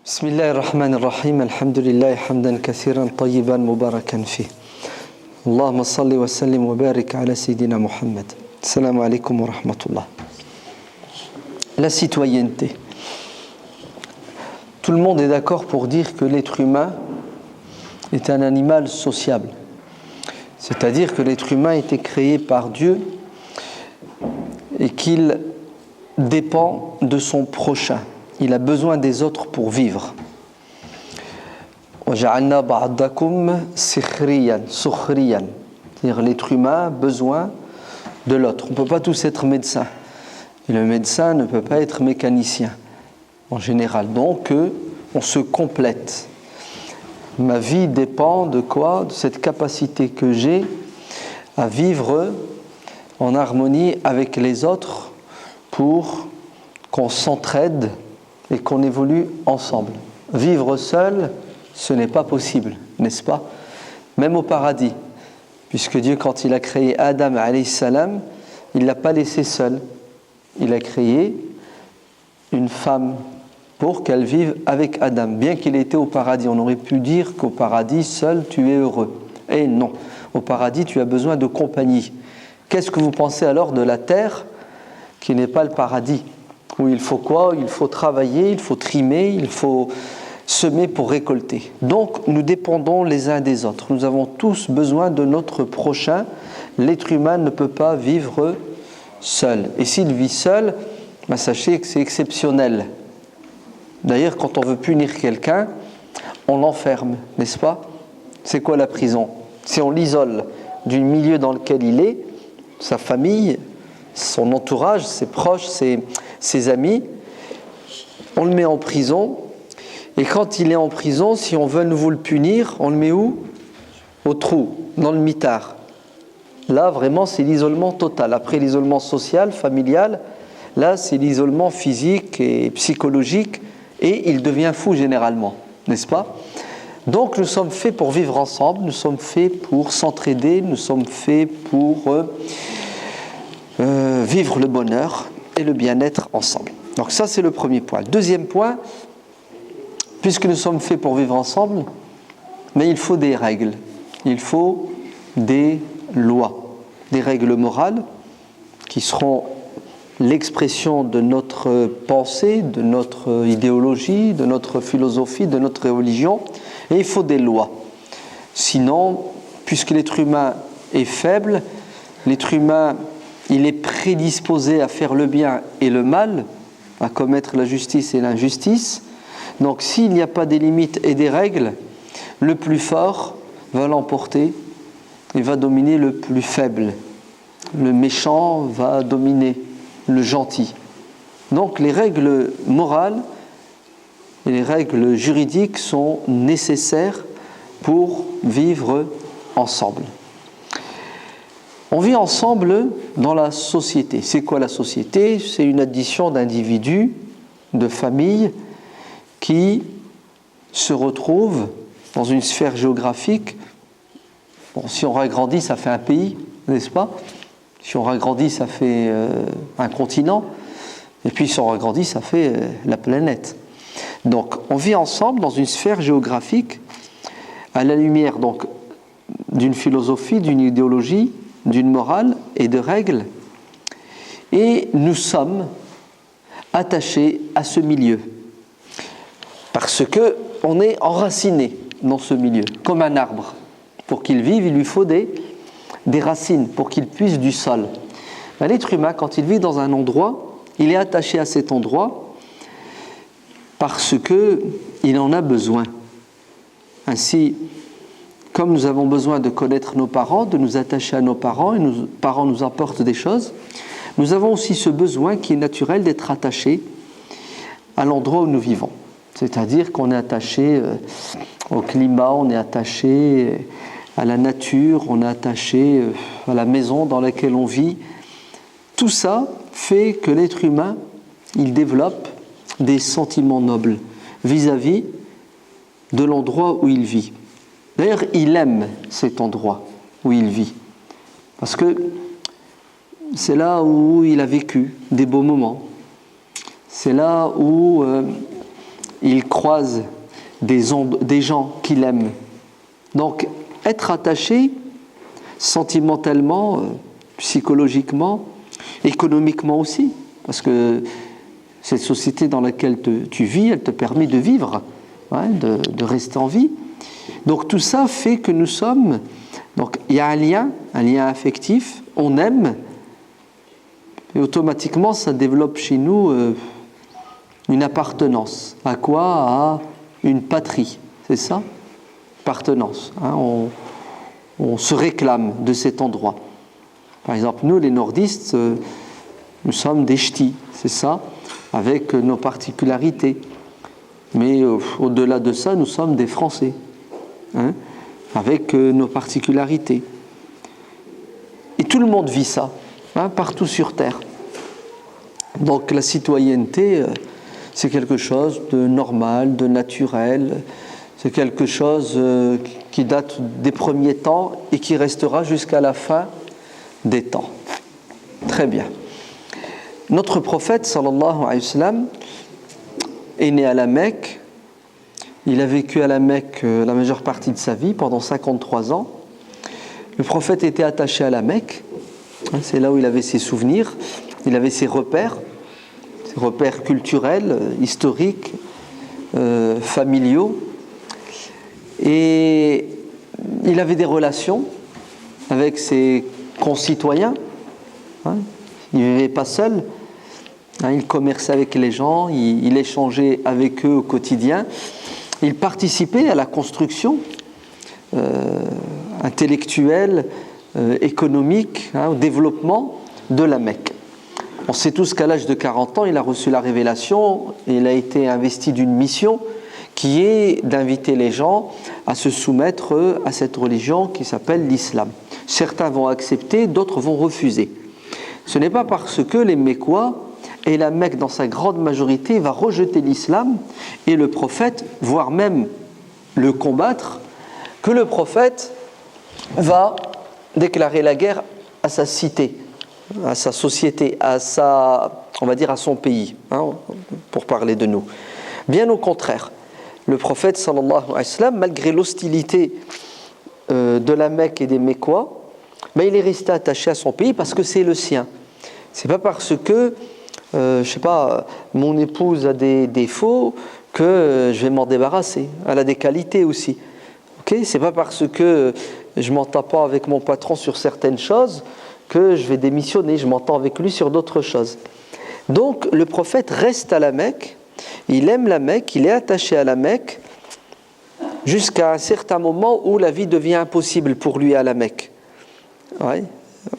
بسم الله الرحمن الرحيم الحمد لله حمدا كثيرا طيبا مباركا فيه اللهم صل وسلم وبارك على سيدنا محمد السلام عليكم ورحمة الله. La citoyenneté. Tout le monde est d'accord pour dire que l'être humain est un animal sociable. C'est-à-dire que l'être humain a été créé par Dieu et qu'il dépend de son prochain. Il a besoin des autres pour vivre. وَجَعَلْنَا بَعْضَكُمْ سِخْرِيًا سُخْرِيًا. C'est-à-dire l'être humain a besoin de l'autre. On ne peut pas tous être médecins. Et le médecin ne peut pas être mécanicien, en général. Donc, on se complète. Ma vie dépend de quoi? De cette capacité que j'ai à vivre en harmonie avec les autres pour qu'on s'entraide et qu'on évolue ensemble. Vivre seul, ce n'est pas possible, n'est-ce pas? Même au paradis, puisque Dieu, quand il a créé Adam alayhi salam, il ne l'a pas laissé seul. Il a créé une femme pour qu'elle vive avec Adam. Bien qu'il était au paradis, on aurait pu dire qu'au paradis, seul, tu es heureux. Et non, au paradis, tu as besoin de compagnie. Qu'est-ce que vous pensez alors de la terre qui n'est pas le paradis? Où il faut quoi? Il faut travailler, il faut trimer, il faut semer pour récolter. Donc, nous dépendons les uns des autres. Nous avons tous besoin de notre prochain. L'être humain ne peut pas vivre seul. Et s'il vit seul, sachez que c'est exceptionnel. D'ailleurs, quand on veut punir quelqu'un, on l'enferme, n'est-ce pas? C'est quoi la prison? Si on l'isole du milieu dans lequel il est, sa famille, son entourage, ses proches, ses amis, on le met en prison. Et quand il est en prison, si on veut à nouveau le punir, on le met où? Au trou, dans le mitard. Là, vraiment, c'est l'isolement total. Après l'isolement social, familial, là, c'est l'isolement physique et psychologique. Et il devient fou généralement, n'est-ce pas? Donc, nous sommes faits pour vivre ensemble, nous sommes faits pour s'entraider, nous sommes faits pour vivre le bonheur et le bien-être ensemble. Donc ça, c'est le premier point. Deuxième point, puisque nous sommes faits pour vivre ensemble, mais il faut des règles, il faut des lois, des règles morales qui seront l'expression de notre pensée, de notre idéologie, de notre philosophie, de notre religion, et il faut des lois. Sinon, puisque l'être humain est faible, l'être humain, il est prédisposé à faire le bien et le mal, à commettre la justice et l'injustice. Donc s'il n'y a pas des limites et des règles, le plus fort va l'emporter et va dominer le plus faible. Le méchant va dominer le gentil. Donc les règles morales et les règles juridiques sont nécessaires pour vivre ensemble. On vit ensemble dans la société. C'est quoi la société? C'est une addition d'individus, de familles qui se retrouvent dans une sphère géographique. Bon, si on ragrandit, ça fait un pays, n'est-ce pas? Si on ragrandit, ça fait un continent. Et puis si on ragrandit, ça fait la planète. Donc on vit ensemble dans une sphère géographique à la lumière donc d'une philosophie, d'une idéologie, d'une morale et de règles, et nous sommes attachés à ce milieu parce que on est enraciné dans ce milieu comme un arbre. Pour qu'il vive, il lui faut des racines pour qu'il puisse du sol. L'être humain, quand il vit dans un endroit, il est attaché à cet endroit parce que il en a besoin. Ainsi, comme nous avons besoin de connaître nos parents, de nous attacher à nos parents, et nos parents nous apportent des choses, nous avons aussi ce besoin qui est naturel d'être attaché à l'endroit où nous vivons. C'est-à-dire qu'on est attaché au climat, on est attaché à la nature, on est attaché à la maison dans laquelle on vit. Tout ça fait que l'être humain, il développe des sentiments nobles vis-à-vis de l'endroit où il vit. D'ailleurs, il aime cet endroit où il vit, parce que c'est là où il a vécu des beaux moments, c'est là où il croise des gens qu'il aime. Donc, être attaché sentimentalement, psychologiquement, économiquement aussi, parce que cette société dans laquelle tu vis, elle te permet de vivre, de rester en vie. Donc tout ça fait que nous sommes... Donc il y a un lien affectif, on aime, et automatiquement ça développe chez nous une appartenance. À quoi? À une patrie, c'est ça? Appartenance. On se réclame de cet endroit. Par exemple, nous les nordistes, nous sommes des ch'tis, c'est ça? Avec nos particularités. Mais au-delà de ça, nous sommes des Français, avec nos particularités. Et tout le monde vit ça, partout sur Terre. Donc la citoyenneté, c'est quelque chose de normal, de naturel, c'est quelque chose qui date des premiers temps et qui restera jusqu'à la fin des temps. Très bien. Notre prophète, sallallahu alayhi wa sallam, est né à la Mecque. Il a vécu à la Mecque la majeure partie de sa vie, pendant 53 ans. Le prophète était attaché à la Mecque. C'est là où il avait ses souvenirs, il avait ses repères culturels, historiques, familiaux. Et il avait des relations avec ses concitoyens. Il ne vivait pas seul. Il commerçait avec les gens, il échangeait avec eux au quotidien. Il participait à la construction intellectuelle, économique, au développement de la Mecque. On sait tous qu'à l'âge de 40 ans, il a reçu la révélation et il a été investi d'une mission qui est d'inviter les gens à se soumettre à cette religion qui s'appelle l'islam. Certains vont accepter, d'autres vont refuser. Ce n'est pas parce que les Mécois et la Mecque dans sa grande majorité va rejeter l'islam et le prophète, voire même le combattre, que le prophète va déclarer la guerre à sa cité, à sa société, à son pays, pour parler de nous. Bien au contraire, le prophète sallallahu alayhi wa sallam, malgré l'hostilité de la Mecque et des Mécois, il est resté attaché à son pays parce que c'est le sien. C'est pas parce que mon épouse a des défauts que je vais m'en débarrasser. Elle a des qualités aussi. C'est pas parce que je m'entends pas avec mon patron sur certaines choses que je vais démissionner. Je m'entends avec lui sur d'autres choses. Donc le prophète reste à la Mecque. Il aime la Mecque, il est attaché à la Mecque jusqu'à un certain moment où la vie devient impossible pour lui à la Mecque.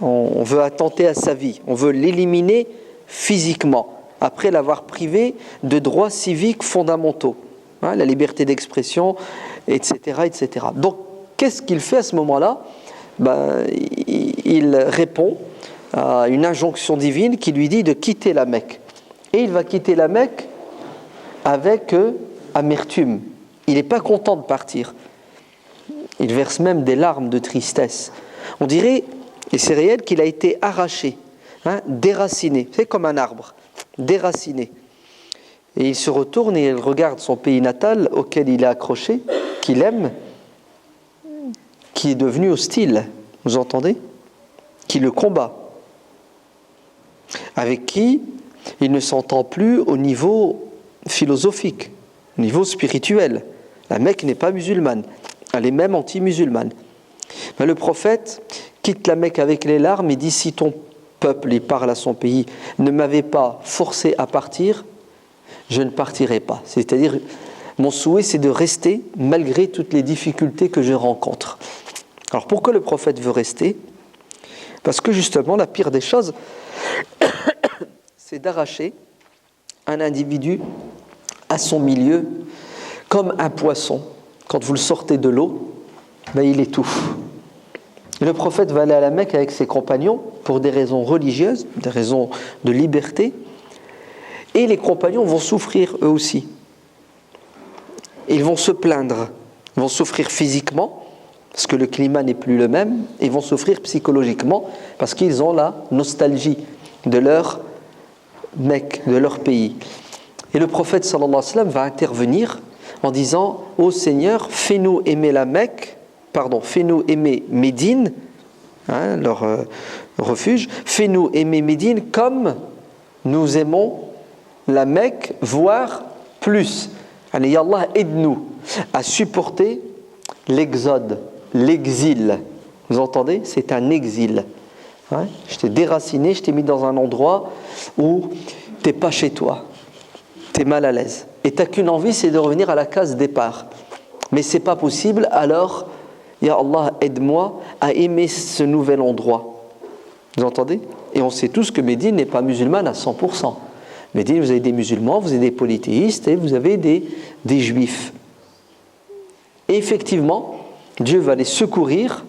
On veut attenter à sa vie, on veut l'éliminer physiquement, après l'avoir privé de droits civiques fondamentaux, la liberté d'expression, etc., etc. Donc, qu'est-ce qu'il fait à ce moment-là? Il répond à une injonction divine qui lui dit de quitter la Mecque. Et il va quitter la Mecque avec amertume. Il n'est pas content de partir. Il verse même des larmes de tristesse. On dirait, et c'est réel, qu'il a été arraché, déraciné. C'est comme un arbre, déraciné. Et il se retourne et il regarde son pays natal auquel il est accroché, qu'il aime, qui est devenu hostile, vous entendez? Qui le combat, avec qui il ne s'entend plus au niveau philosophique, au niveau spirituel. La Mecque n'est pas musulmane, elle est même anti-musulmane. Mais le prophète quitte la Mecque avec les larmes et dit: si ton peuple, il parle à son pays, ne m'avait pas forcé à partir, je ne partirai pas. C'est-à-dire, mon souhait, c'est de rester malgré toutes les difficultés que je rencontre. Alors pourquoi le prophète veut rester? Parce que justement, la pire des choses, c'est d'arracher un individu à son milieu, comme un poisson. Quand vous le sortez de l'eau, il étouffe. Et le prophète va aller à la Mecque avec ses compagnons pour des raisons religieuses, des raisons de liberté, et les compagnons vont souffrir eux aussi. Ils vont se plaindre, ils vont souffrir physiquement, parce que le climat n'est plus le même, et ils vont souffrir psychologiquement, parce qu'ils ont la nostalgie de leur Mecque, de leur pays. Et le prophète sallallahu alayhi wa sallam va intervenir en disant « Ô Seigneur, fais-nous aimer fais-nous aimer Médine, leur refuge, fais-nous aimer Médine comme nous aimons la Mecque, voire plus. Allez, Allah, aide-nous à supporter l'exode, l'exil. » Vous entendez? C'est un exil. Je t'ai déraciné, je t'ai mis dans un endroit où tu n'es pas chez toi. Tu es mal à l'aise. Et tu n'as qu'une envie, c'est de revenir à la case départ. Mais ce n'est pas possible, alors, Ya Allah, aide-moi à aimer ce nouvel endroit. Vous entendez? Et on sait tous que Médine n'est pas musulmane à 100%. Médine, vous avez des musulmans, vous avez des polythéistes et vous avez des juifs. Et effectivement, Dieu va les secourir.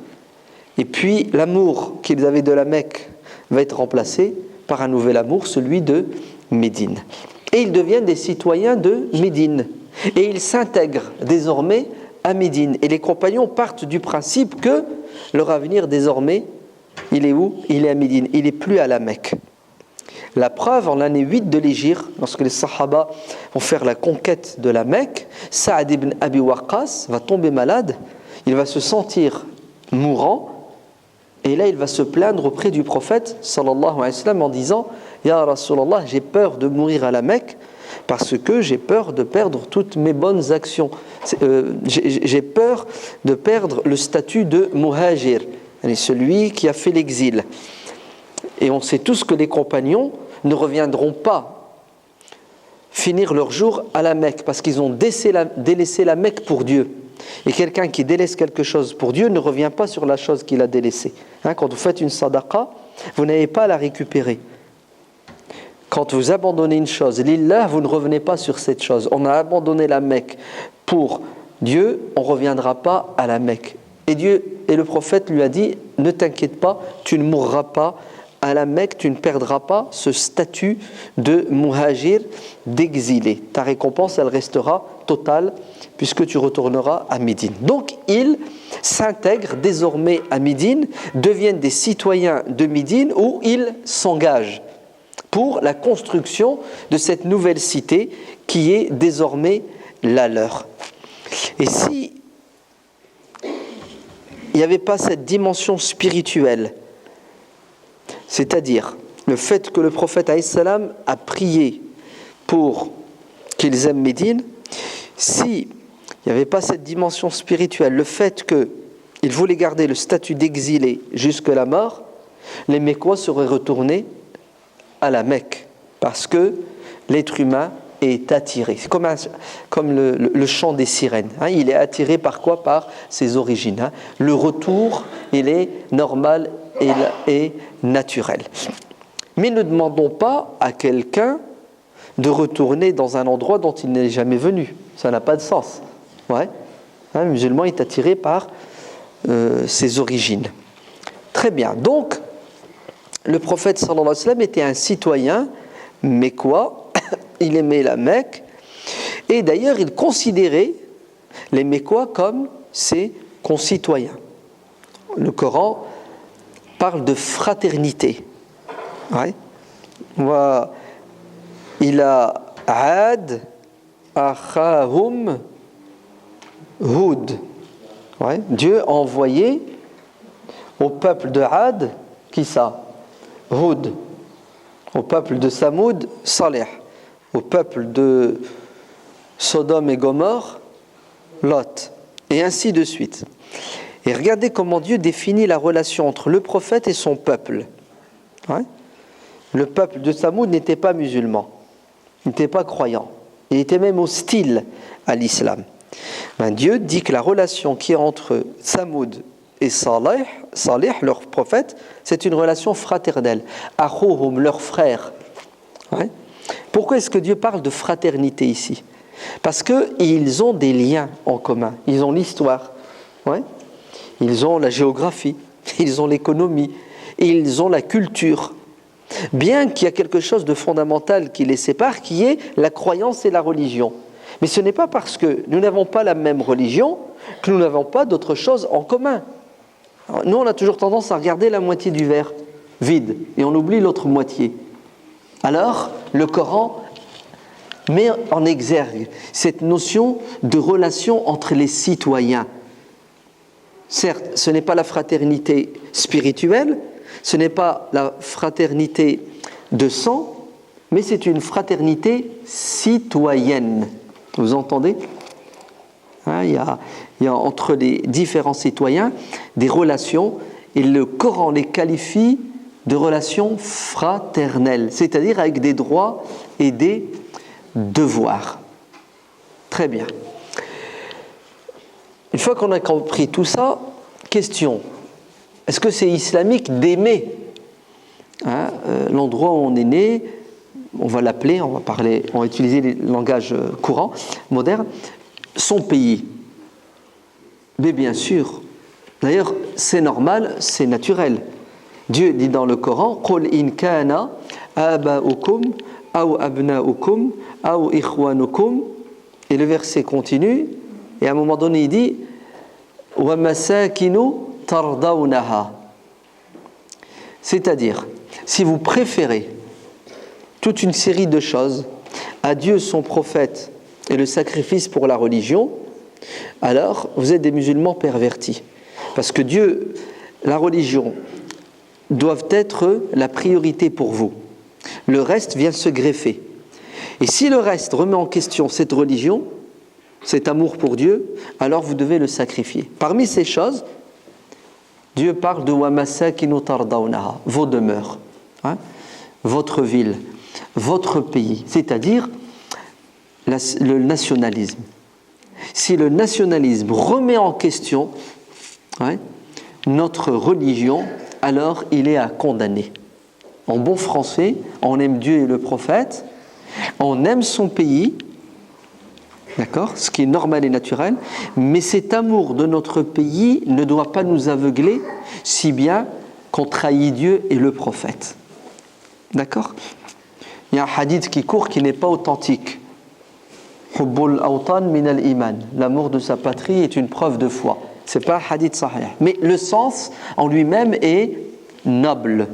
Et puis l'amour qu'ils avaient de la Mecque va être remplacé par un nouvel amour, celui de Médine. Et ils deviennent des citoyens de Médine. Et ils s'intègrent désormais à Médine. Et les compagnons partent du principe que leur avenir désormais, il est où? Il est à Médine, il n'est plus à la Mecque. La preuve, en l'année 8 de l'Hégire, lorsque les Sahaba vont faire la conquête de la Mecque, Saad ibn Abi Waqqas va tomber malade, il va se sentir mourant, et là il va se plaindre auprès du prophète sallallahu alayhi wa sallam en disant « Ya Rasulallah, j'ai peur de mourir à la Mecque parce que j'ai peur de perdre toutes mes bonnes actions. J'ai peur de perdre le statut de muhajir, celui qui a fait l'exil. » Et on sait tous que les compagnons ne reviendront pas finir leur jour à la Mecque parce qu'ils ont délaissé la Mecque pour Dieu. Et quelqu'un qui délaisse quelque chose pour Dieu ne revient pas sur la chose qu'il a délaissée. Quand vous faites une sadaqa, vous n'avez pas à la récupérer. Quand vous abandonnez une chose, lillah, vous ne revenez pas sur cette chose. On a abandonné la Mecque pour Dieu, on ne reviendra pas à la Mecque. Et le prophète lui a dit, ne t'inquiète pas, tu ne mourras pas à la Mecque, tu ne perdras pas ce statut de muhajir, d'exilé. Ta récompense, elle restera totale puisque tu retourneras à Médine. Donc, ils s'intègrent désormais à Médine, deviennent des citoyens de Médine où ils s'engagent pour la construction de cette nouvelle cité qui est désormais la leur. Et si il n'y avait pas cette dimension spirituelle, c'est-à-dire le fait que le prophète alayhi salam a prié pour qu'ils aiment Médine, si il n'y avait pas cette dimension spirituelle, le fait qu'il voulait garder le statut d'exilé jusqu'à la mort, les Mécois seraient retournés à la Mecque, parce que l'être humain est attiré. C'est comme le chant des sirènes. Il est attiré par quoi? Par ses origines. Le retour, il est normal et naturel. Mais ne demandons pas à quelqu'un de retourner dans un endroit dont il n'est jamais venu. Ça n'a pas de sens. Le musulman est attiré par ses origines. Très bien. Donc, le prophète sallallahu alayhi wa sallam était un citoyen mécois. Il aimait la Mecque. Et d'ailleurs, il considérait les Mécois comme ses concitoyens. Le Coran parle de fraternité. Il a Ad akhahum Hud. Dieu a envoyé au peuple de Ad, qui ça? Hud. Au peuple de Samoud, Salih. Au peuple de Sodome et Gomorrhe, Lot. Et ainsi de suite. Et regardez comment Dieu définit la relation entre le prophète et son peuple. Le peuple de Samoud n'était pas musulman. Il n'était pas croyant. Il était même hostile à l'islam. Dieu dit que la relation qui est entre Samoud et Salih, leur prophète, c'est une relation fraternelle. Akhuhum, leur frère. Pourquoi est-ce que Dieu parle de fraternité ici? Parce qu'ils ont des liens en commun. Ils ont l'histoire. Ils ont la géographie. Ils ont l'économie. Et ils ont la culture. Bien qu'il y a quelque chose de fondamental qui les sépare, qui est la croyance et la religion. Mais ce n'est pas parce que nous n'avons pas la même religion que nous n'avons pas d'autres choses en commun. Alors, nous, on a toujours tendance à regarder la moitié du verre vide et on oublie l'autre moitié. Alors, le Coran met en exergue cette notion de relation entre les citoyens. Certes, ce n'est pas la fraternité spirituelle, ce n'est pas la fraternité de sang, mais c'est une fraternité citoyenne. Vous entendez ? Il y a entre les différents citoyens des relations, et le Coran les qualifie de relations fraternelles, c'est-à-dire avec des droits et des devoirs. Très bien. Une fois qu'on a compris tout ça, question, est-ce que c'est islamique d'aimer l'endroit où on est né, on va l'appeler, on va utiliser le langage courant, moderne, son pays? Mais bien sûr, d'ailleurs c'est normal, c'est naturel. Dieu dit dans le Coran, قُلْ إِنْ كَانَ آبَاؤُكُمْ أَوْ أَبْنَاؤُكُمْ أَوْ إِخْوَانُكُمْ, et le verset continue, et à un moment donné il dit وَمَسَاكِنُ تَرْضَوْنَهَا, c'est-à-dire, si vous préférez toute une série de choses à Dieu, son prophète et le sacrifice pour la religion, alors vous êtes des musulmans pervertis. Parce que Dieu, la religion, doivent être la priorité pour vous. Le reste vient se greffer. Et si le reste remet en question cette religion, cet amour pour Dieu, alors vous devez le sacrifier. Parmi ces choses, Dieu parle de وَمَسَاكِنُ تَرْضَوْنَهَا, vos demeures, votre ville, votre pays, c'est-à-dire le nationalisme. Si le nationalisme remet en question notre religion, alors il est à condamner. En bon français, on aime Dieu et le prophète, on aime son pays, d'accord, ce qui est normal et naturel, mais cet amour de notre pays ne doit pas nous aveugler, si bien qu'on trahit Dieu et le prophète. D'accord ? Il y a un hadith qui court qui n'est pas authentique. Hubbul awtan min al-iman. L'amour de sa patrie est une preuve de foi. Ce n'est pas un hadith sahih. Mais le sens en lui-même est noble.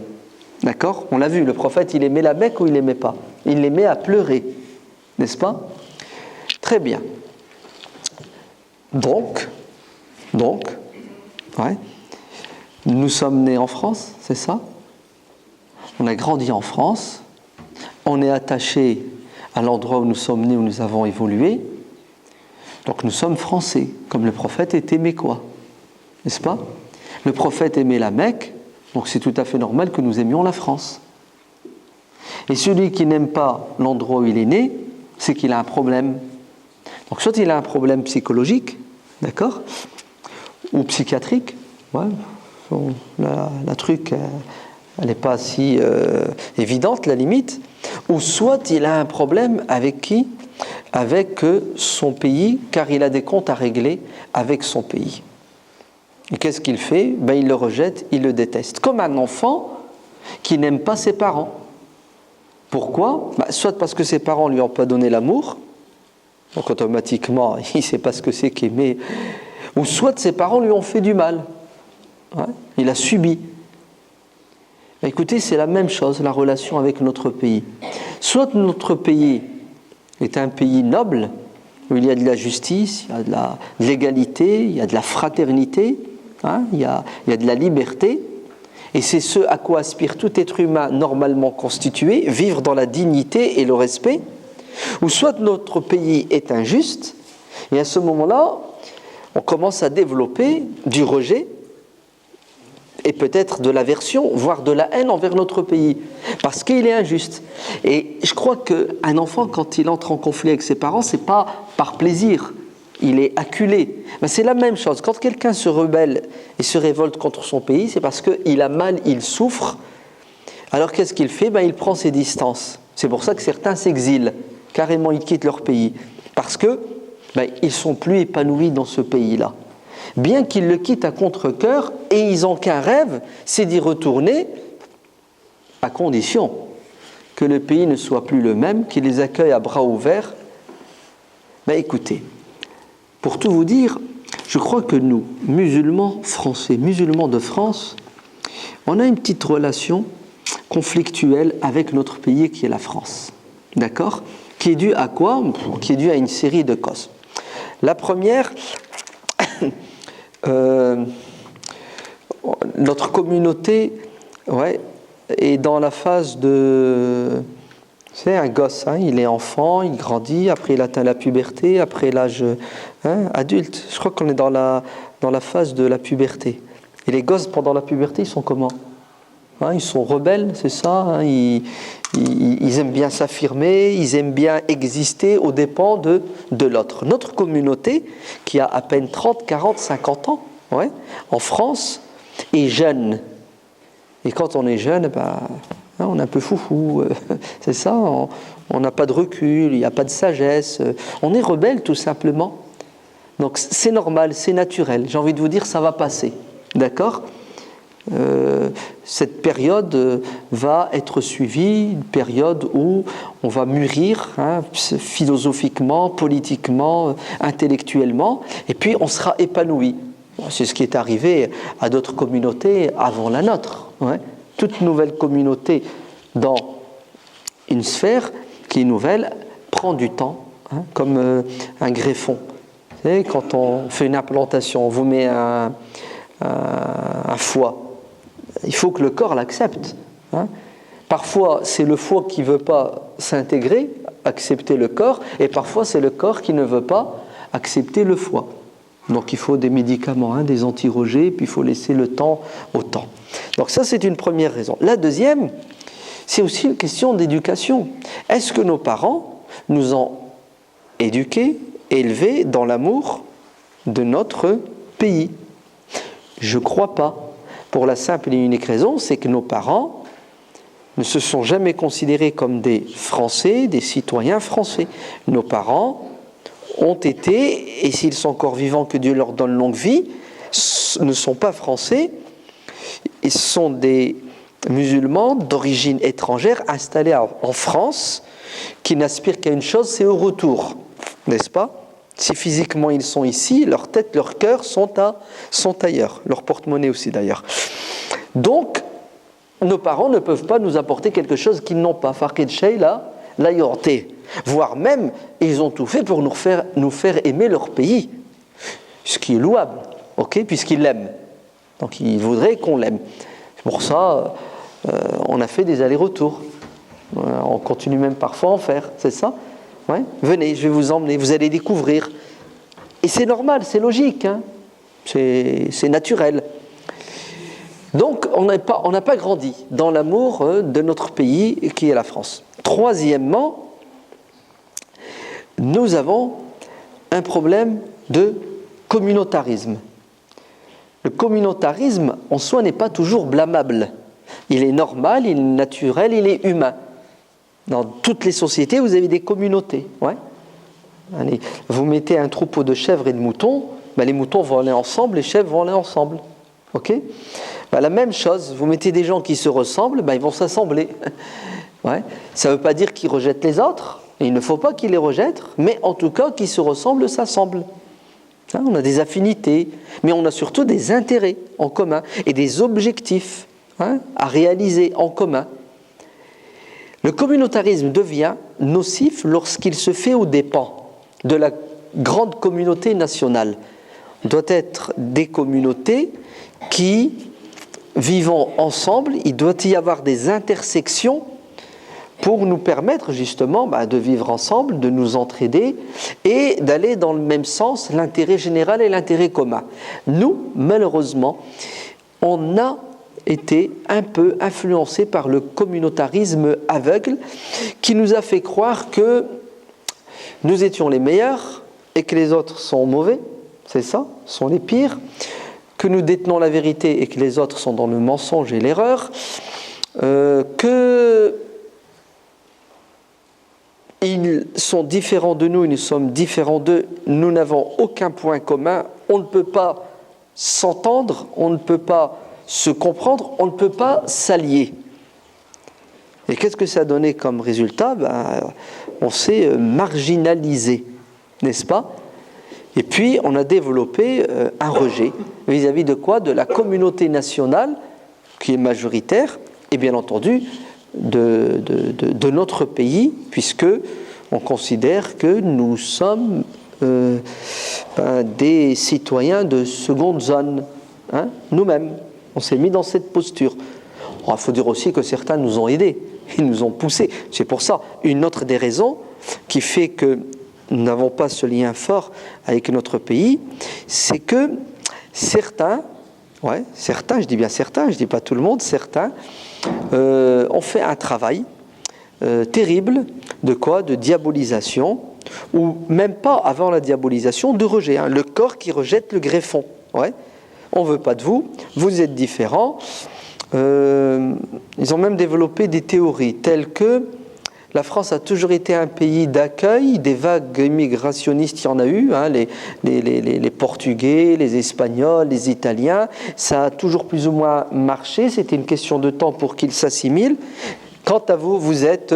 D'accord ? On l'a vu, le prophète, il aimait la Mecque ou il l'aimait pas ? Il l'aimait à pleurer. N'est-ce pas ? Très bien. Donc, nous sommes nés en France, c'est ça ? On a grandi en France. On est attaché à l'endroit où nous sommes nés, où nous avons évolué. Donc nous sommes français, comme le prophète était mécois, n'est-ce pas ? Le prophète aimait la Mecque, donc c'est tout à fait normal que nous aimions la France. Et celui qui n'aime pas l'endroit où il est né, c'est qu'il a un problème. Donc soit il a un problème psychologique, d'accord ? Ou psychiatrique, la truc, elle n'est pas si évidente, la limite. Ou soit il a un problème avec qui ? Avec son pays, car il a des comptes à régler avec son pays. Et qu'est-ce qu'il fait ? Il le rejette, il le déteste. Comme un enfant qui n'aime pas ses parents. Pourquoi ? Soit parce que ses parents ne lui ont pas donné l'amour, donc automatiquement il ne sait pas ce que c'est qu'aimer, ou soit ses parents lui ont fait du mal. Il a subi. Écoutez, c'est la même chose, la relation avec notre pays. Soit notre pays est un pays noble, où il y a de la justice, il y a de l'égalité, il y a de la fraternité, il y a de la liberté, et c'est ce à quoi aspire tout être humain normalement constitué, vivre dans la dignité et le respect, ou soit notre pays est injuste, et à ce moment-là, on commence à développer du rejet, et peut-être de l'aversion, voire de la haine envers notre pays, parce qu'il est injuste. Et je crois qu'un enfant, quand il entre en conflit avec ses parents, c'est pas par plaisir, il est acculé. C'est la même chose, quand quelqu'un se rebelle et se révolte contre son pays, c'est parce qu'il a mal, il souffre. Alors qu'est-ce qu'il fait ? Il prend ses distances. C'est pour ça que certains s'exilent, carrément ils quittent leur pays, parce que ils sont plus épanouis dans ce pays-là. Bien qu'ils le quittent à contre-cœur, et ils n'ont qu'un rêve, c'est d'y retourner, à condition que le pays ne soit plus le même, qu'il les accueille à bras ouverts. Écoutez, pour tout vous dire, je crois que nous, musulmans français, musulmans de France, on a une petite relation conflictuelle avec notre pays qui est la France. D'accord ? qui est due à quoi? Qui est due à une série de causes. La première, notre communauté est dans la phase de... C'est un gosse, il est enfant, il grandit, après il atteint la puberté, après l'âge adulte. Je crois qu'on est dans la phase de la puberté. Et les gosses, pendant la puberté, ils sont comment? Ils sont rebelles, c'est ça, ils aiment bien s'affirmer, ils aiment bien exister aux dépens de l'autre. Notre communauté, qui a à peine 30, 40, 50 ans, en France, est jeune. Et quand on est jeune, on est un peu foufou, c'est ça, on n'a pas de recul, il n'y a pas de sagesse, on est rebelle tout simplement. Donc c'est normal, c'est naturel, j'ai envie de vous dire, ça va passer, d'accord ? Cette période va être suivie, une période où on va mûrir philosophiquement, politiquement, intellectuellement, et puis on sera épanoui. C'est ce qui est arrivé à d'autres communautés avant la nôtre. Toute nouvelle communauté dans une sphère qui est nouvelle prend du temps, comme un greffon. Vous savez, quand on fait une implantation, on vous met un foie. Il faut que le corps l'accepte. Parfois, c'est le foie qui ne veut pas s'intégrer, accepter le corps, et parfois, c'est le corps qui ne veut pas accepter le foie. Donc, il faut des médicaments, des anti-rejet, puis il faut laisser le temps au temps. Donc, ça, c'est une première raison. La deuxième, c'est aussi une question d'éducation. Est-ce que nos parents nous ont éduqués, élevés dans l'amour de notre pays? Je ne crois pas. Pour la simple et unique raison, c'est que nos parents ne se sont jamais considérés comme des Français, des citoyens français. Nos parents ont été, et s'ils sont encore vivants, que Dieu leur donne longue vie, ne sont pas Français, ils sont des musulmans d'origine étrangère installés en France, qui n'aspirent qu'à une chose, c'est au retour, n'est-ce pas ? Si physiquement ils sont ici, leur tête, leur cœur sont ailleurs, leur porte-monnaie aussi d'ailleurs. Donc, nos parents ne peuvent pas nous apporter quelque chose qu'ils n'ont pas. Faqid Shayla, la yorté. Voire même, ils ont tout fait pour nous faire aimer leur pays, ce qui est louable, puisqu'ils l'aiment. Donc, ils voudraient qu'on l'aime. C'est pour ça, on a fait des allers-retours. On continue même parfois à en faire, c'est ça ? Venez, je vais vous emmener, vous allez découvrir. Et c'est normal, c'est logique, c'est naturel. Donc, on n'a pas grandi dans l'amour de notre pays qui est la France. Troisièmement, nous avons un problème de communautarisme. Le communautarisme, en soi, n'est pas toujours blâmable. Il est normal, il est naturel, il est humain. Dans toutes les sociétés, vous avez des communautés. Allez, vous mettez un troupeau de chèvres et de moutons, les moutons vont aller ensemble, les chèvres vont aller ensemble. La même chose, vous mettez des gens qui se ressemblent, ils vont s'assembler. Ça ne veut pas dire qu'ils rejettent les autres, et il ne faut pas qu'ils les rejettent, mais en tout cas, qu'ils se ressemblent, s'assemblent. On a des affinités, mais on a surtout des intérêts en commun et des objectifs à réaliser en commun. Le communautarisme devient nocif lorsqu'il se fait aux dépens de la grande communauté nationale. Il doit être des communautés qui vivent ensemble, il doit y avoir des intersections pour nous permettre justement de vivre ensemble, de nous entraider et d'aller dans le même sens, l'intérêt général et l'intérêt commun. Nous, malheureusement, on a été un peu influencé par le communautarisme aveugle qui nous a fait croire que nous étions les meilleurs et que les autres sont mauvais, c'est ça, sont les pires, que nous détenons la vérité et que les autres sont dans le mensonge et l'erreur, que ils sont différents de nous et nous sommes différents d'eux, nous n'avons aucun point commun, on ne peut pas s'entendre, on ne peut pas se comprendre, on ne peut pas s'allier. Et qu'est-ce que ça a donné comme résultat ? On s'est marginalisé, n'est-ce pas ? Et puis on a développé un rejet vis-à-vis de quoi ? De la communauté nationale qui est majoritaire et bien entendu de notre pays, puisque on considère que nous sommes des citoyens de seconde zone, hein, nous-mêmes. On s'est mis dans cette posture. Il faut dire aussi que certains nous ont aidés, ils nous ont poussés. C'est pour ça, une autre des raisons qui fait que nous n'avons pas ce lien fort avec notre pays, c'est que certains, je dis bien certains, je ne dis pas tout le monde, certains ont fait un travail terrible de quoi ? De diabolisation, ou même pas avant la diabolisation, de rejet. Hein, le corps qui rejette le greffon. Ouais. On ne veut pas de vous, vous êtes différents. Ils ont même développé des théories telles que la France a toujours été un pays d'accueil, des vagues immigrationnistes, il y en a eu, hein, les Portugais, les Espagnols, les Italiens, ça a toujours plus ou moins marché, c'était une question de temps pour qu'ils s'assimilent. Quant à vous, vous êtes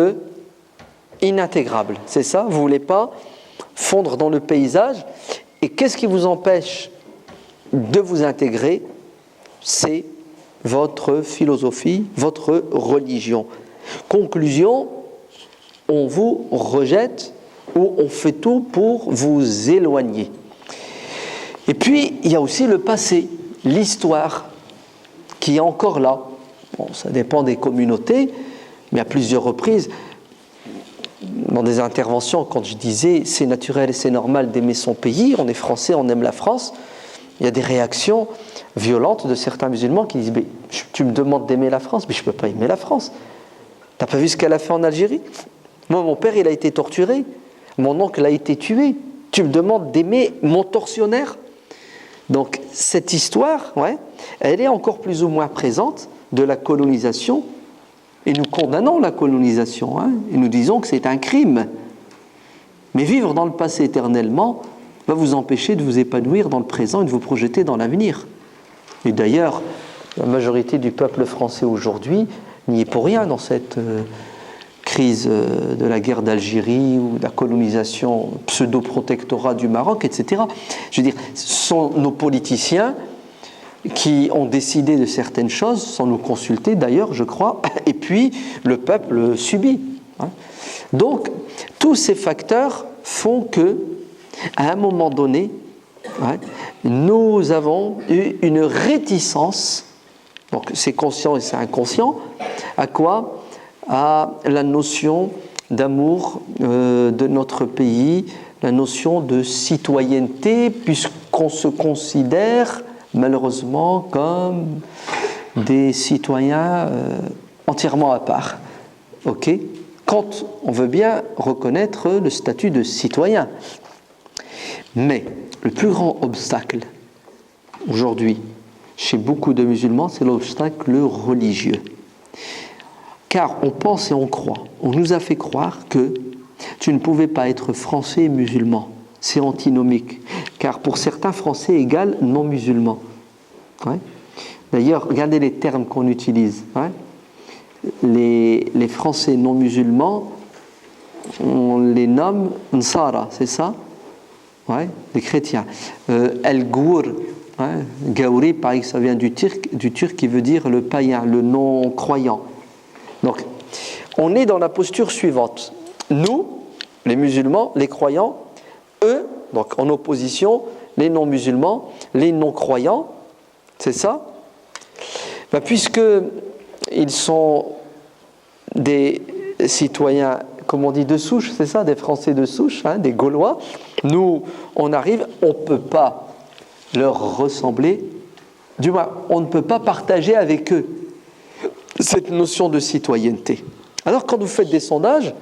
inintégrable, c'est ça, vous ne voulez pas fondre dans le paysage, et qu'est-ce qui vous empêche de vous intégrer ? C'est votre philosophie, votre religion. Conclusion, on vous rejette ou on fait tout pour vous éloigner. Et puis, il y a aussi le passé, l'histoire, qui est encore là. Bon, ça dépend des communautés, mais à plusieurs reprises, dans des interventions, quand je disais « c'est naturel et c'est normal d'aimer son pays, on est français, on aime la France », il y a des réactions violentes de certains musulmans qui disent « tu me demandes d'aimer la France, mais je ne peux pas aimer la France. T'as pas vu ce qu'elle a fait en Algérie ? Moi, mon père, il a été torturé. Mon oncle a été tué. Tu me demandes d'aimer mon tortionnaire ?» Donc, cette histoire, elle est encore plus ou moins présente de la colonisation. Et nous condamnons la colonisation. Et nous disons que c'est un crime. Mais vivre dans le passé éternellement va vous empêcher de vous épanouir dans le présent et de vous projeter dans l'avenir. Et d'ailleurs, la majorité du peuple français aujourd'hui n'y est pour rien dans cette crise de la guerre d'Algérie ou de la colonisation pseudo-protectorat du Maroc, etc. Je veux dire, ce sont nos politiciens qui ont décidé de certaines choses, sans nous consulter d'ailleurs, je crois, et puis le peuple subit. Donc, tous ces facteurs font que, à un moment donné, nous avons eu une réticence, donc c'est conscient et c'est inconscient, à quoi ? À la notion d'amour de notre pays, la notion de citoyenneté, puisqu'on se considère malheureusement comme des citoyens entièrement à part. Ok ? Quand on veut bien reconnaître le statut de citoyen. Mais le plus grand obstacle aujourd'hui chez beaucoup de musulmans, c'est l'obstacle religieux. Car on pense et on croit, on nous a fait croire que tu ne pouvais pas être français et musulman. C'est antinomique, car pour certains, français égale non-musulman. D'ailleurs, regardez les termes qu'on utilise. Les Français non-musulmans, on les nomme Nsara, c'est ça ? Les chrétiens. El-Gour, Gauri, pareil, ça vient du turc qui veut dire le païen, le non-croyant. Donc, on est dans la posture suivante. Nous, les musulmans, les croyants, eux, donc en opposition, les non-musulmans, les non-croyants, c'est ça ? Puisqu'ils sont des citoyens, comme on dit, de souche, c'est ça, des Français de souche, des Gaulois, nous, on arrive, on ne peut pas leur ressembler, du moins, on ne peut pas partager avec eux cette notion de citoyenneté. Alors, quand vous faites des sondages,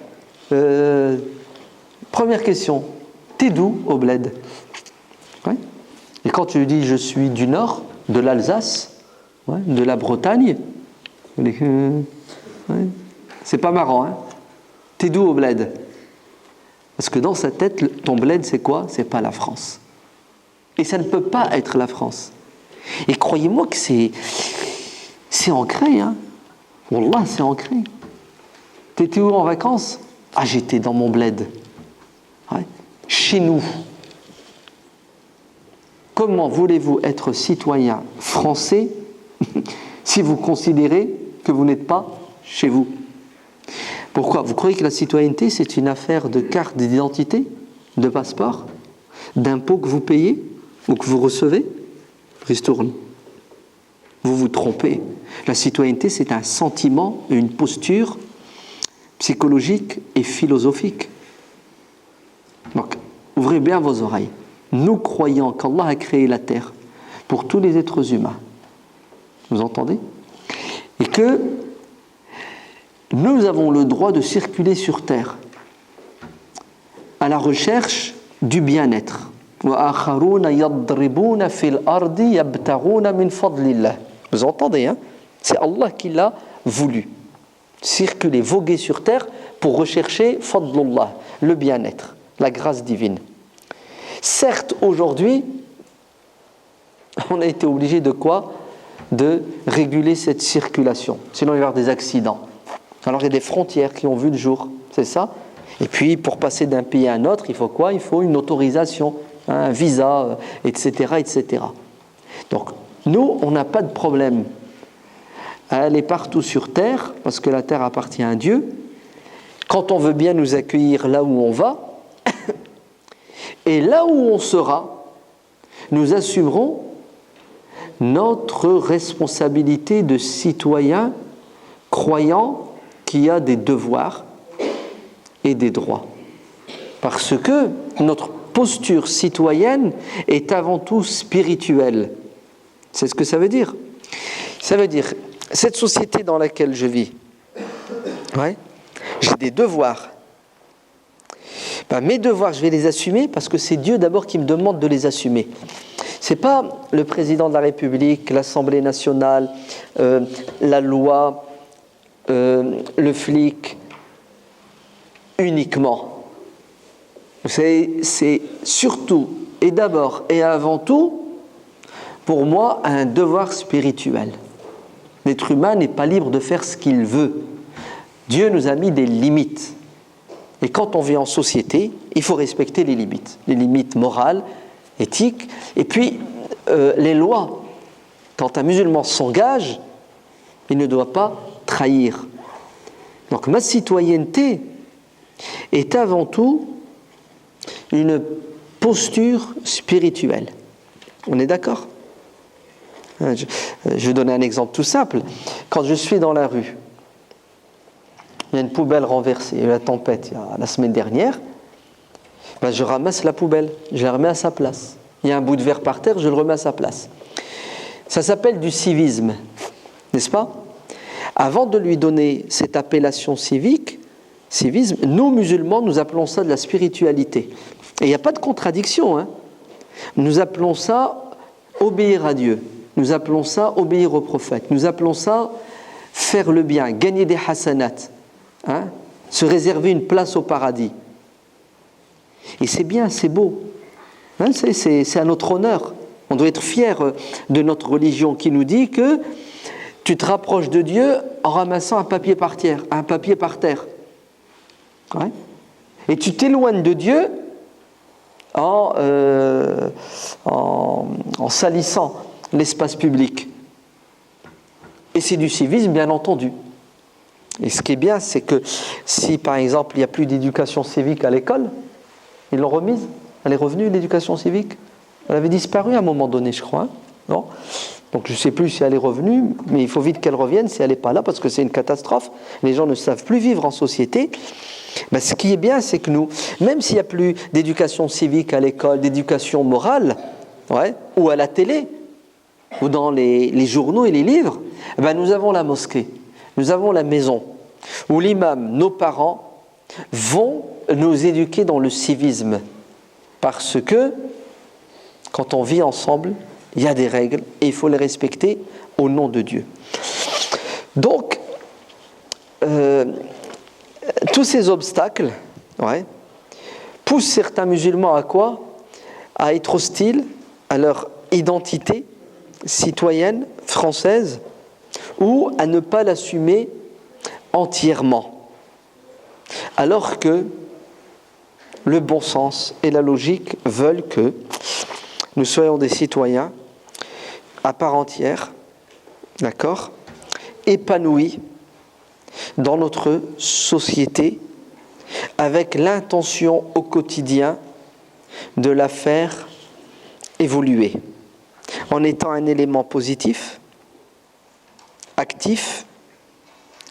première question, t'es d'où au bled ? Et quand tu dis je suis du nord, de l'Alsace, de la Bretagne, c'est pas marrant, T'es d'où au bled ? Parce que dans sa tête, ton bled, c'est quoi ? C'est pas la France. Et ça ne peut pas être la France. Et croyez-moi que c'est ancré, Wallah, c'est ancré. T'étais où en vacances ? Ah, j'étais dans mon bled. Chez nous. Comment voulez-vous être citoyen français si vous considérez que vous n'êtes pas chez vous ? Pourquoi? Vous croyez que la citoyenneté, c'est une affaire de carte d'identité, de passeport, d'impôts que vous payez ou que vous recevez? Ristourne. Vous vous trompez. La citoyenneté, c'est un sentiment, une posture psychologique et philosophique. Donc, ouvrez bien vos oreilles. Nous croyons qu'Allah a créé la terre pour tous les êtres humains. Vous entendez? Et que nous avons le droit de circuler sur terre à la recherche du bien-être. Vous entendez, hein? C'est Allah qui l'a voulu. Circuler, voguer sur terre pour rechercher fadlullah, le bien-être, la grâce divine. Certes, aujourd'hui, on a été obligé de quoi? De réguler cette circulation. Sinon, il va y avoir des accidents. Alors, il y a des frontières qui ont vu le jour, c'est ça? Et puis, pour passer d'un pays à un autre, il faut quoi? Il faut une autorisation, hein, un visa, etc., etc. Donc, nous, on n'a pas de problème à aller partout sur terre, parce que la terre appartient à Dieu. Quand on veut bien nous accueillir là où on va, et là où on sera, nous assumerons notre responsabilité de citoyen croyant qui a des devoirs et des droits. Parce que notre posture citoyenne est avant tout spirituelle. C'est ce que ça veut dire. Ça veut dire, cette société dans laquelle je vis, ouais, j'ai des devoirs. Mes devoirs, je vais les assumer parce que c'est Dieu d'abord qui me demande de les assumer. C'est pas le président de la République, l'Assemblée nationale, la loi, le flic uniquement. C'est surtout et d'abord et avant tout pour moi un devoir spirituel. L'être humain n'est pas libre de faire ce qu'il veut. Dieu nous a mis des limites. Et quand on vit en société, il faut respecter les limites morales, éthiques, et puis les lois. Quand un musulman s'engage, il ne doit pas trahir. Donc ma citoyenneté est avant tout une posture spirituelle. On est d'accord? Je vais donner un exemple tout simple. Quand je suis dans la rue, il y a une poubelle renversée, il y a eu la tempête la semaine dernière, je ramasse la poubelle, je la remets à sa place. Il y a un bout de verre par terre, je le remets à sa place. Ça s'appelle du civisme, n'est-ce pas? Avant de lui donner cette appellation civisme, nous musulmans, nous appelons ça de la spiritualité. Et il n'y a pas de contradiction, hein. Nous appelons ça obéir à Dieu. Nous appelons ça obéir au prophète. Nous appelons ça faire le bien, gagner des hasanats, hein, se réserver une place au paradis. Et c'est bien, c'est beau. Hein, c'est à notre honneur. On doit être fiers de notre religion qui nous dit que tu te rapproches de Dieu en ramassant un papier par terre. Ouais. Et tu t'éloignes de Dieu en salissant l'espace public. Et c'est du civisme, bien entendu. Et ce qui est bien, c'est que si, par exemple, il n'y a plus d'éducation civique à l'école, ils l'ont remise. Elle est revenue, l'éducation civique. Elle avait disparu à un moment donné, je crois. Hein, non ? Donc je ne sais plus si elle est revenue, mais il faut vite qu'elle revienne si elle n'est pas là, parce que c'est une catastrophe. Les gens ne savent plus vivre en société. Ce qui est bien, c'est que nous, même s'il n'y a plus d'éducation civique à l'école, d'éducation morale, ouais, ou à la télé, ou dans les journaux et les livres, nous avons la mosquée, nous avons la maison, où l'imam, nos parents, vont nous éduquer dans le civisme. Parce que, quand on vit ensemble, il y a des règles et il faut les respecter au nom de Dieu. Donc, tous ces obstacles, ouais, poussent certains musulmans à quoi? À être hostiles à leur identité citoyenne française ou à ne pas l'assumer entièrement. Alors que le bon sens et la logique veulent que nous soyons des citoyens à part entière, d'accord, épanouis dans notre société avec l'intention au quotidien de la faire évoluer en étant un élément positif, actif,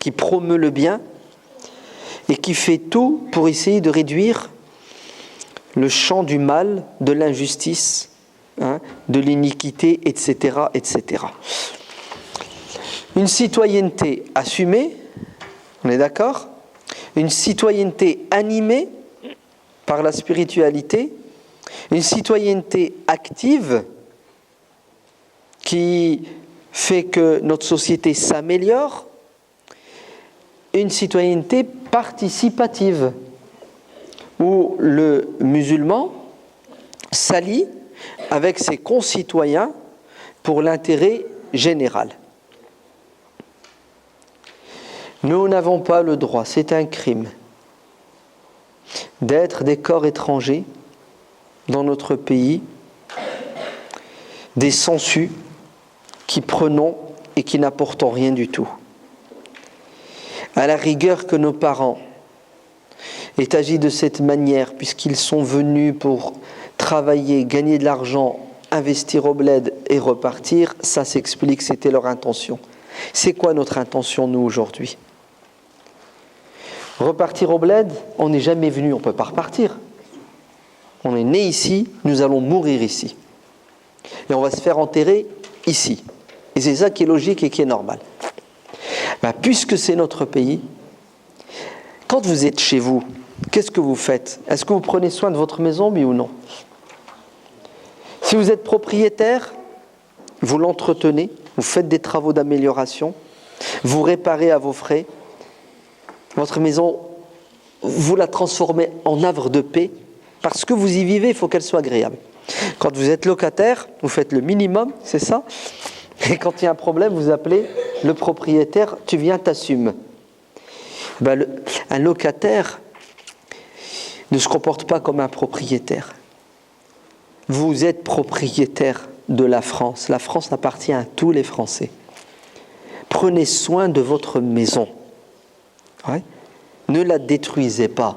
qui promeut le bien et qui fait tout pour essayer de réduire le champ du mal, de l'injustice, de l'iniquité, etc., etc. Une citoyenneté assumée, on est d'accord ? Une citoyenneté animée par la spiritualité, une citoyenneté active qui fait que notre société s'améliore, une citoyenneté participative où le musulman s'allie avec ses concitoyens pour l'intérêt général. Nous n'avons pas le droit, c'est un crime, d'être des corps étrangers dans notre pays, des sangsues qui prenons et qui n'apportons rien du tout. À la rigueur que nos parents aient agi de cette manière, puisqu'ils sont venus pour travailler, gagner de l'argent, investir au bled et repartir, ça s'explique, c'était leur intention. C'est quoi notre intention, nous, aujourd'hui ? Repartir au bled, on n'est jamais venu, on ne peut pas repartir. On est né ici, nous allons mourir ici. Et on va se faire enterrer ici. Et c'est ça qui est logique et qui est normal. Puisque c'est notre pays, quand vous êtes chez vous, qu'est-ce que vous faites ? Est-ce que vous prenez soin de votre maison, oui ou non ? Si vous êtes propriétaire, vous l'entretenez, vous faites des travaux d'amélioration, vous réparez à vos frais, votre maison, vous la transformez en havre de paix, parce que vous y vivez, il faut qu'elle soit agréable. Quand vous êtes locataire, vous faites le minimum, c'est ça ? Et quand il y a un problème, vous appelez le propriétaire, tu viens, t'assumes. Un locataire ne se comporte pas comme un propriétaire. Vous êtes propriétaire de la France. La France appartient à tous les Français. Prenez soin de votre maison. Ouais. Ne la détruisez pas.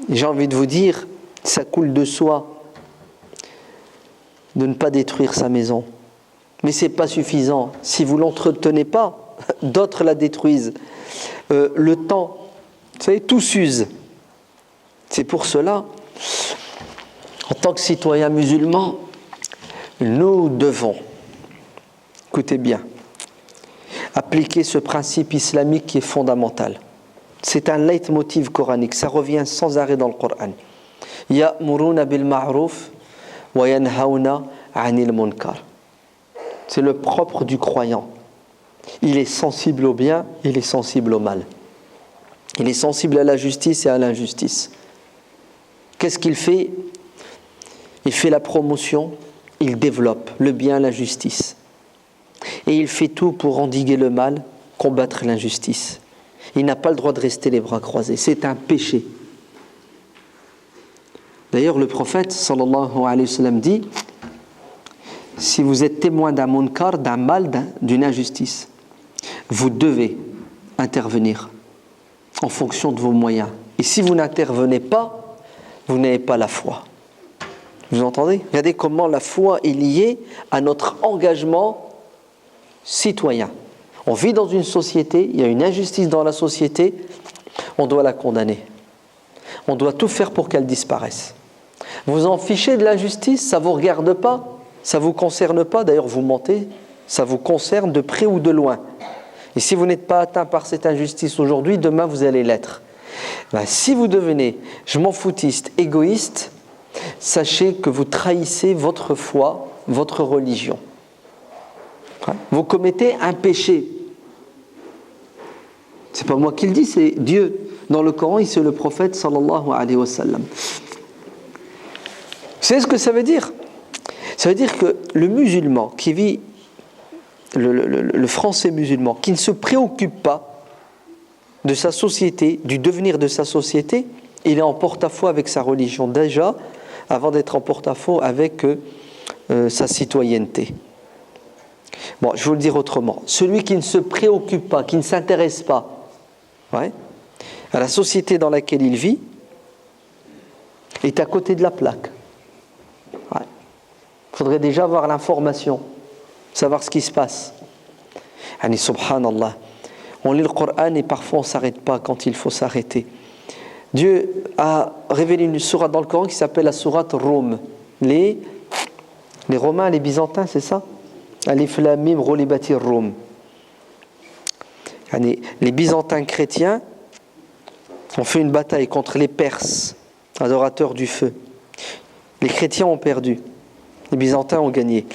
J'ai envie de vous dire, ça coule de soi de ne pas détruire sa maison. Mais ce n'est pas suffisant. Si vous ne l'entretenez pas, d'autres la détruisent. Le temps, vous savez, tout s'use. C'est pour cela, en tant que citoyens musulmans, nous devons, écoutez bien, appliquer ce principe islamique qui est fondamental. C'est un leitmotiv coranique, ça revient sans arrêt dans le Coran. Ya'muruna bil ma'ruf wa yanhauna 'anil munkar. C'est le propre du croyant. Il est sensible au bien, il est sensible au mal. Il est sensible à la justice et à l'injustice. Qu'est-ce qu'il fait ? Il fait la promotion, il développe le bien, la justice. Et il fait tout pour endiguer le mal, combattre l'injustice. Il n'a pas le droit de rester les bras croisés. C'est un péché. D'ailleurs, le prophète, sallallahu alayhi wa sallam, dit « Si vous êtes témoin d'un munkar, d'un mal, d'une injustice, vous devez intervenir en fonction de vos moyens. Et si vous n'intervenez pas, vous n'avez pas la foi. » Vous entendez ? Regardez comment la foi est liée à notre engagement citoyen. On vit dans une société, il y a une injustice dans la société, on doit la condamner. On doit tout faire pour qu'elle disparaisse. Vous en fichez de l'injustice, ça ne vous regarde pas, ça ne vous concerne pas, d'ailleurs vous mentez, ça vous concerne de près ou de loin. Et si vous n'êtes pas atteint par cette injustice aujourd'hui, demain vous allez l'être. Si vous devenez je m'en foutiste, égoïste, sachez que vous trahissez votre foi, votre religion. Vous commettez un péché. C'est pas moi qui le dis, c'est Dieu. Dans le Coran, c'est le prophète sallallahu alayhi wa sallam. Vous savez ce que ça veut dire ? Ça veut dire que le musulman qui vit, le français musulman, qui ne se préoccupe pas de sa société, du devenir de sa société, il est en porte-à-faux avec sa religion déjà, avant d'être en porte-à-faux avec sa citoyenneté. Bon, je vais vous le dire autrement. Celui qui ne se préoccupe pas, qui ne s'intéresse pas à la société dans laquelle il vit, est à côté de la plaque. Il faudrait déjà avoir l'information, savoir ce qui se passe. Yani, subhanallah. On lit le Coran et parfois on ne s'arrête pas quand il faut s'arrêter. Dieu a révélé une sourate dans le Coran qui s'appelle la sourate Rum. Les Romains, les Byzantins, c'est ça? Alif Lam Mim Ra Libati Rum. Les Byzantins chrétiens ont fait une bataille contre les Perses, adorateurs du feu. Les chrétiens ont perdu. Les Byzantins ont gagné.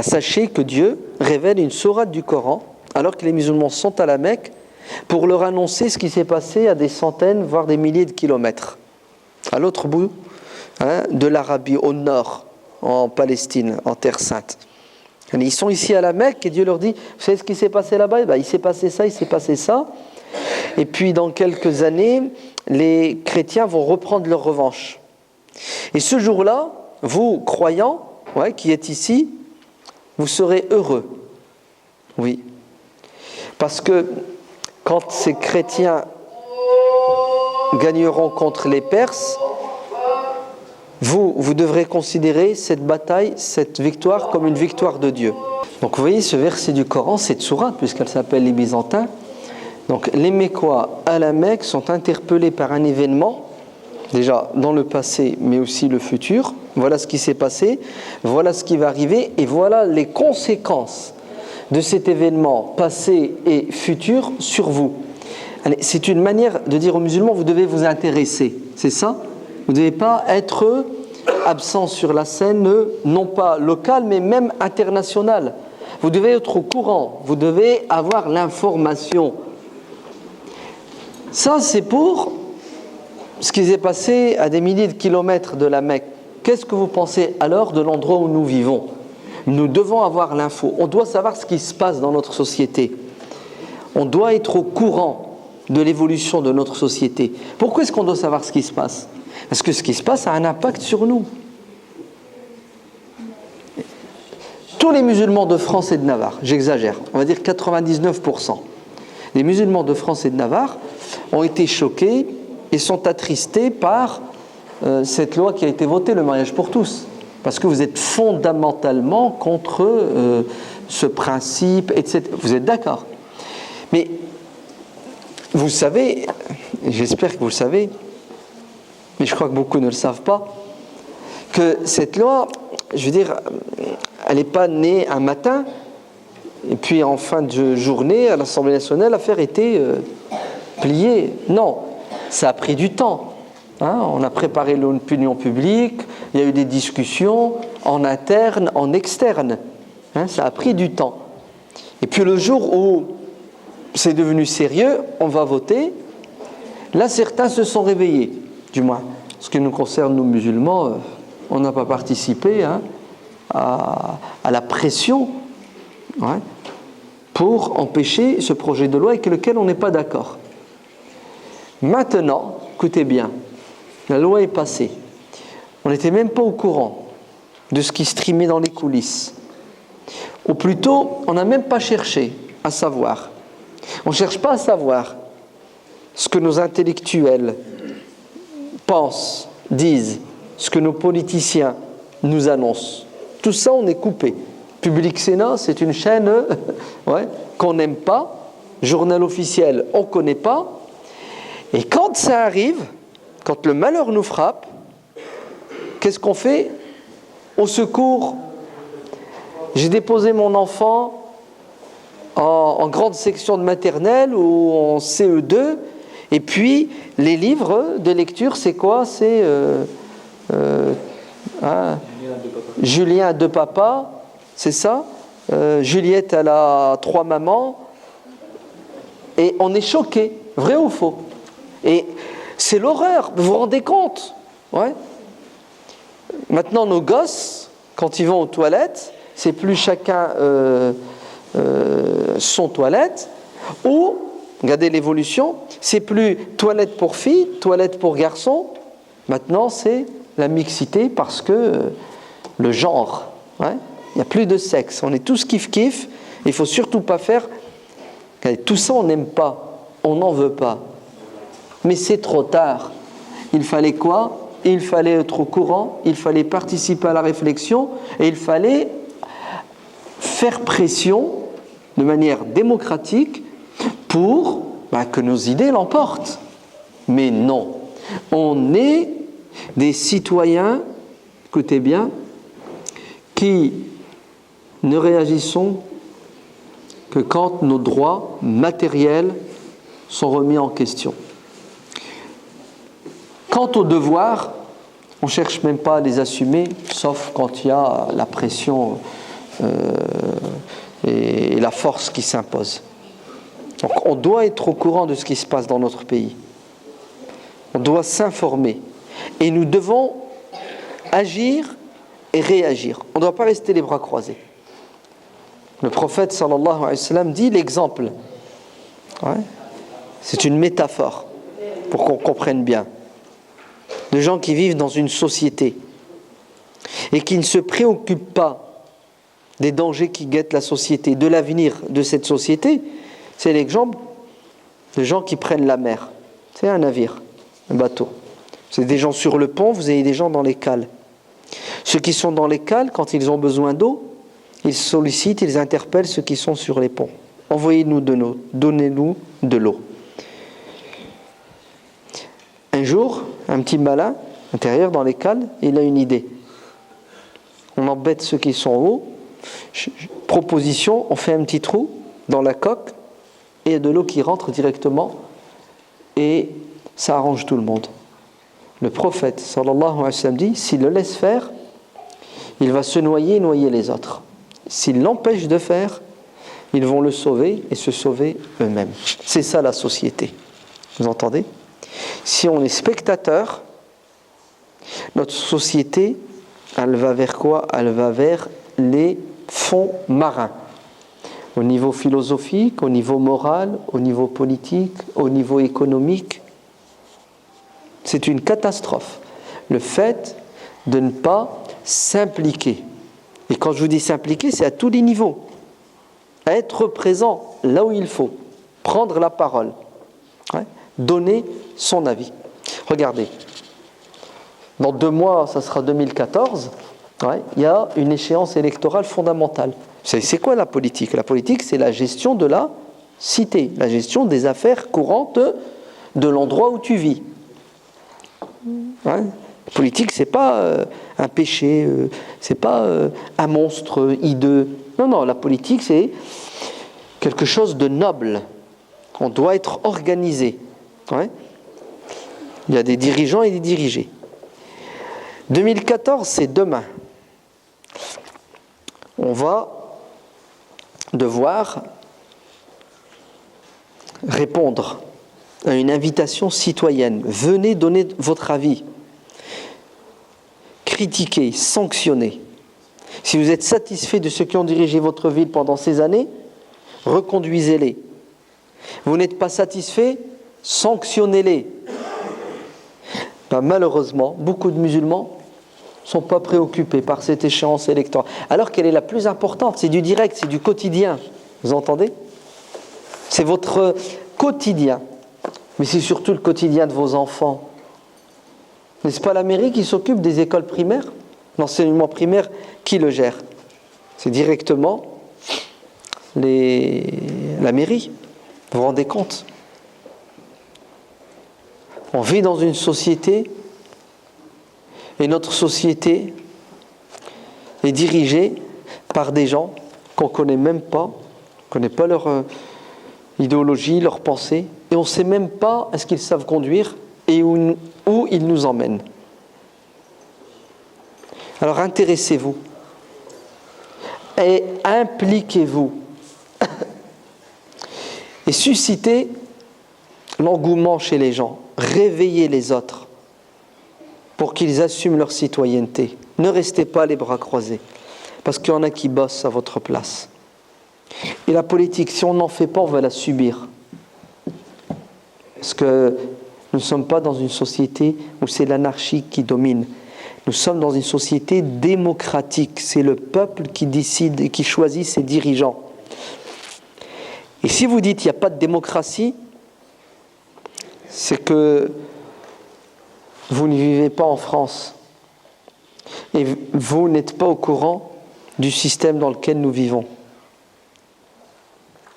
Sachez que Dieu révèle une sourate du Coran alors que les musulmans sont à la Mecque pour leur annoncer ce qui s'est passé à des centaines, voire des milliers de kilomètres. À l'autre bout de l'Arabie, au nord, en Palestine, en Terre Sainte. Ils sont ici à la Mecque et Dieu leur dit, vous savez ce qui s'est passé là-bas? Il s'est passé ça, il s'est passé ça. Et puis dans quelques années, les chrétiens vont reprendre leur revanche. Et ce jour-là, vous, croyants, qui êtes ici, vous serez heureux. Oui. Parce que quand ces chrétiens gagneront contre les Perses, vous devrez considérer cette bataille, cette victoire comme une victoire de Dieu. Donc vous voyez ce verset du Coran, cette sourate, puisqu'elle s'appelle les Byzantins. Donc les Mécois à la Mecque sont interpellés par un événement, déjà dans le passé, mais aussi le futur. Voilà ce qui s'est passé, voilà ce qui va arriver, et voilà les conséquences de cet événement passé et futur sur vous. Allez, c'est une manière de dire aux musulmans, vous devez vous intéresser, c'est ça? Vous ne devez pas être absent sur la scène, non pas locale, mais même internationale. Vous devez être au courant, vous devez avoir l'information. Ça, c'est pour ce qui s'est passé à des milliers de kilomètres de la Mecque. Qu'est-ce que vous pensez alors de l'endroit où nous vivons? Nous devons avoir l'info. On doit savoir ce qui se passe dans notre société. On doit être au courant de l'évolution de notre société. Pourquoi est-ce qu'on doit savoir ce qui se passe? Parce que ce qui se passe a un impact sur nous. Tous les musulmans de France et de Navarre, j'exagère, on va dire 99%, les musulmans de France et de Navarre ont été choqués et sont attristés par cette loi qui a été votée, le mariage pour tous. Parce que vous êtes fondamentalement contre ce principe, etc. Vous êtes d'accord? Mais vous savez, j'espère que vous le savez, mais je crois que beaucoup ne le savent pas, que cette loi, je veux dire, elle n'est pas née un matin, et puis en fin de journée, à l'Assemblée nationale, l'affaire était pliée. Non, ça a pris du temps. On a préparé l'opinion publique, il y a eu des discussions en interne, en externe. Ça a pris du temps. Et puis le jour où c'est devenu sérieux, on va voter. Là, certains se sont réveillés, du moins. Ce qui nous concerne, nous musulmans, on n'a pas participé à la pression pour empêcher ce projet de loi avec lequel on n'est pas d'accord. Maintenant, écoutez bien, la loi est passée. On n'était même pas au courant de ce qui streamait dans les coulisses. Ou plutôt, on n'a même pas cherché à savoir. On ne cherche pas à savoir ce que nos intellectuels pensent, disent, ce que nos politiciens nous annoncent. Tout ça, on est coupé. Public Sénat, c'est une chaîne qu'on n'aime pas. Journal officiel, on ne connaît pas. Et quand ça arrive, quand le malheur nous frappe, qu'est-ce qu'on fait? Au secours. J'ai déposé mon enfant en grande section de maternelle ou en CE2, et puis les livres de lecture, c'est quoi? C'est Julien a deux papas, c'est ça? Juliette, elle a 3 mamans, et on est choqué, vrai ou faux? Et c'est l'horreur, vous vous rendez compte? Maintenant, nos gosses, quand ils vont aux toilettes, c'est plus chacun son toilette, ou, regardez l'évolution, c'est plus toilette pour filles, toilette pour garçons, maintenant c'est la mixité parce que le genre, Il n'y a plus de sexe. On est tous kiff-kiff. Il ne faut surtout pas faire... Tout ça, on n'aime pas. On n'en veut pas. Mais c'est trop tard. Il fallait quoi? Il fallait être au courant, il fallait participer à la réflexion et il fallait faire pression de manière démocratique pour que nos idées l'emportent. Mais non, on est des citoyens, écoutez bien, qui ne réagissons que quand nos droits matériels sont remis en question. Quant aux devoirs, on ne cherche même pas à les assumer, sauf quand il y a la pression et la force qui s'impose. Donc on doit être au courant de ce qui se passe dans notre pays. On doit s'informer. Et nous devons agir et réagir. On ne doit pas rester les bras croisés. Le prophète sallallahu alayhi wa sallam dit l'exemple. Ouais. C'est une métaphore pour qu'on comprenne bien. De gens qui vivent dans une société et qui ne se préoccupent pas des dangers qui guettent la société, de l'avenir de cette société. C'est l'exemple de gens qui prennent la mer. C'est un navire, un bateau. C'est des gens sur le pont, vous avez des gens dans les cales. Ceux qui sont dans les cales, quand ils ont besoin d'eau, ils sollicitent, ils interpellent ceux qui sont sur les ponts. Envoyez-nous de l'eau, donnez-nous de l'eau. Un jour, un petit malin, intérieur dans les cales, il a une idée. On embête ceux qui sont en haut. Proposition, on fait un petit trou dans la coque et il y a de l'eau qui rentre directement et ça arrange tout le monde. Le prophète, sallallahu alayhi wa sallam, dit, s'il le laisse faire, il va se noyer et noyer les autres. S'il l'empêche de faire, ils vont le sauver et se sauver eux-mêmes. C'est ça la société. Vous entendez ? Si on est spectateur, notre société, elle va vers quoi? Elle va vers les fonds marins. Au niveau philosophique, au niveau moral, au niveau politique, au niveau économique. C'est une catastrophe. Le fait de ne pas s'impliquer. Et quand je vous dis s'impliquer, c'est à tous les niveaux. Être présent là où il faut. Prendre la parole. Ouais. Donner son avis. Regardez. Dans 2 mois, ça sera 2014. Ouais, il y a une échéance électorale fondamentale. C'est quoi la politique? La politique, c'est la gestion de la cité, la gestion des affaires courantes de l'endroit où tu vis. Ouais. La politique, c'est pas un péché, c'est pas un monstre hideux. Non, la politique, c'est quelque chose de noble. On doit être organisé. Ouais. Il y a des dirigeants et des dirigés. 2014, c'est demain. On va devoir répondre à une invitation citoyenne. Venez donner votre avis. Critiquer, sanctionner. Si vous êtes satisfait de ceux qui ont dirigé votre ville pendant ces années, reconduisez-les. Vous n'êtes pas satisfait, sanctionnez-les. Malheureusement, beaucoup de musulmans ne sont pas préoccupés par cette échéance électorale. Alors qu'elle est la plus importante, c'est du direct, c'est du quotidien. Vous entendez? C'est votre quotidien. Mais c'est surtout le quotidien de vos enfants. N'est-ce pas la mairie qui s'occupe des écoles primaires? L'enseignement primaire, qui le gère? C'est directement la mairie. Vous vous rendez compte? On vit dans une société et notre société est dirigée par des gens qu'on ne connaît même pas, on ne connaît pas leur idéologie, leur pensée, et on ne sait même pas est-ce qu'ils savent conduire et où ils nous emmènent. Alors intéressez-vous et impliquez-vous et suscitez l'engouement chez les gens, réveillez les autres pour qu'ils assument leur citoyenneté. Ne restez pas les bras croisés, parce qu'il y en a qui bossent à votre place. Et la politique, si on n'en fait pas, on va la subir. Parce que nous ne sommes pas dans une société où c'est l'anarchie qui domine. Nous sommes dans une société démocratique. C'est le peuple qui décide et qui choisit ses dirigeants. Et si vous dites qu'il n'y a pas de démocratie, c'est que vous ne vivez pas en France. Et vous n'êtes pas au courant du système dans lequel nous vivons.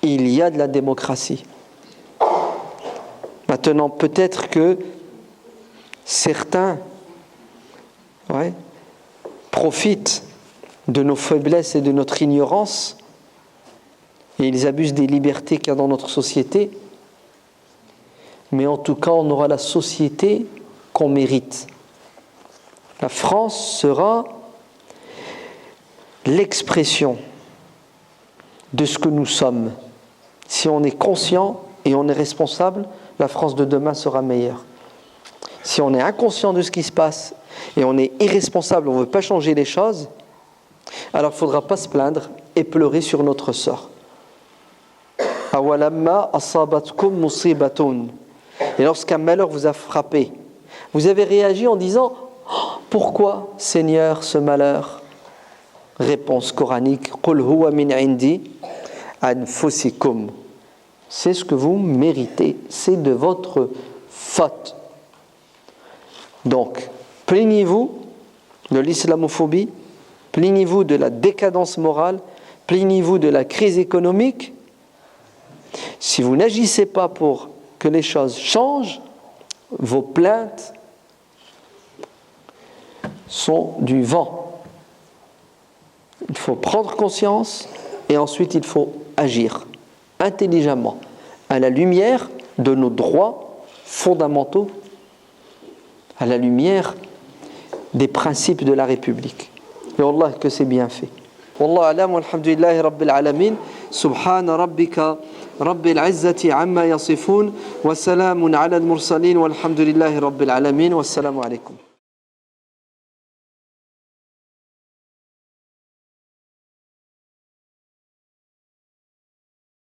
Il y a de la démocratie. Maintenant, peut-être que certains profitent de nos faiblesses et de notre ignorance et ils abusent des libertés qu'il y a dans notre société. Mais en tout cas, on aura la société qu'on mérite. La France sera l'expression de ce que nous sommes. Si on est conscient et on est responsable, la France de demain sera meilleure. Si on est inconscient de ce qui se passe et on est irresponsable, on ne veut pas changer les choses, alors il ne faudra pas se plaindre et pleurer sur notre sort. Awalamma asabatkum musibatun. Et lorsqu'un malheur vous a frappé, vous avez réagi en disant « Pourquoi, Seigneur, ce malheur ?» Réponse coranique « Qul huwa min indi anfusikum » C'est ce que vous méritez, c'est de votre faute. Donc, plaignez-vous de l'islamophobie, plaignez-vous de la décadence morale, plaignez-vous de la crise économique. Si vous n'agissez pas pour que les choses changent, vos plaintes sont du vent. Il faut prendre conscience et ensuite il faut agir intelligemment à la lumière de nos droits fondamentaux, à la lumière des principes de la République. Et Allah que c'est bien fait. Wallahu alam walhamdulillahi rabbil alamin. Subhana rabbika rabbil izzati amma yasifun wa salamun ala al-mursalin walhamdulillahi rabbil alamin. Wassalamu alaykum.